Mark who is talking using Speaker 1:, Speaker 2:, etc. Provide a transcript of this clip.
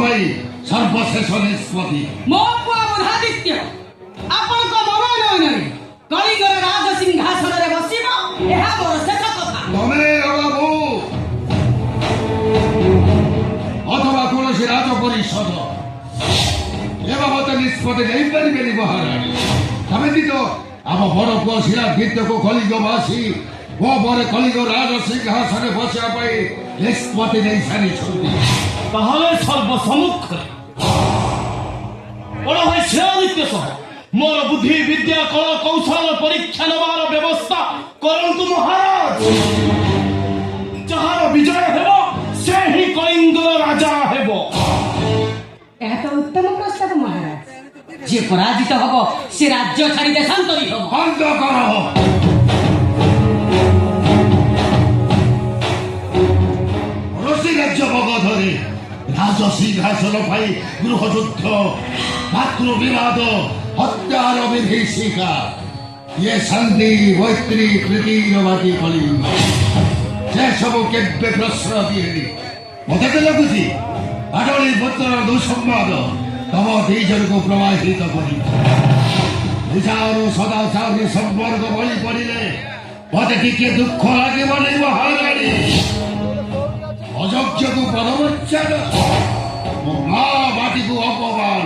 Speaker 1: ପାଇଁ ସର୍ବଶେଷ ନିଷ୍ପତ୍ତି।
Speaker 2: ମୋ ପୁଅ ବୁଧାଦିତ୍ୟ ଆପଣଙ୍କ ମନୋନୟନରେ କଳିଙ୍ଗର ରାଜ ସିଂହାସନରେ ବସିବ, ଏହା ମୋର ଶେଷ କଥା।
Speaker 1: ତମେ ବାବୁ ଅଥବା କୌଣସି ରାଜ ପରିଷଦ ଏ ବାବଦ ନିଷ୍ପତ୍ତି ନେଇପାରିବେନି ମହାରାଣୀ। ସେମିତି ତ ଆମ ବଡ଼ ପୁଅ ଶିଳାଦିତ୍ୟକୁ କଳିଙ୍ଗବାସୀ ମୋ ପରେ କଳିଙ୍ଗ ରାଜ ସିଂହାସନରେ ବସିବା ପାଇଁ ନିଷ୍ପତ୍ତି ନେଇ ସାରିଛନ୍ତି।
Speaker 3: ତାହେଲେ ସର୍ବସମ୍ମୁଖରେ ବଡ଼ ଭାଇ ଶିଳାଦିତ୍ୟ ସହ ମୋର ବୁଦ୍ଧି ବିଦ୍ୟା କଳ କୌଶଳ ପରୀକ୍ଷା ନେବାର ବ୍ୟବସ୍ଥା କରନ୍ତୁ ମହାରାଜ। ଯାହାର ବିଜୟ ହେବ ସେ ହିଁ କଳିଙ୍ଗର ରାଜା ହେବ।
Speaker 2: ଏହା ତ ଉତ୍ତମ ପ୍ରସ୍ତାବ ମହାରାଜ। ଯିଏ ପରାଜିତ ହବ ସେ ରାଜ୍ୟ ଛାଡ଼ି ଦେଶାନ୍ତରୀ ହବ।
Speaker 1: ବନ୍ଦ କର। ଋଷି ରାଜ୍ୟ ବଗଧରେ ରାଜ ସିଂହାସନ ପାଇଁ ଗୃହଯୁଦ୍ଧ, ମାତୃ ବିବାଦ, ହତ୍ୟାର ବିଭୀଷିକା, ଇଏ ଶାନ୍ତି ମୈତ୍ରୀ ପ୍ରୀତିର ବାଟି କଳିଙ୍ଗ ସେ ସବୁ କେବେ ପ୍ରଶ୍ରୟ ଦିଏନି। ମତେ ତ ଲାଗୁଛି ଆଡ଼ଳି ପତ୍ରର ଦୁଃସମ୍ବାଦ ତମ ଦି ଜଣକୁ ପ୍ରବାହିତ କରି ନିଜାରୁ ସଦାଚାରୀ ସମ୍ପର୍କ ବଳି ପଡ଼ିଲେ ମତେ ଟିକେ ଦୁଃଖ ଲାଗିବନି ମହାରାଣୀ। ଅଯୋଗ୍ୟକୁ ପରମର୍ଚ୍ଚାର, ମୋ ମା ମାଟିକୁ ଅପମାନ,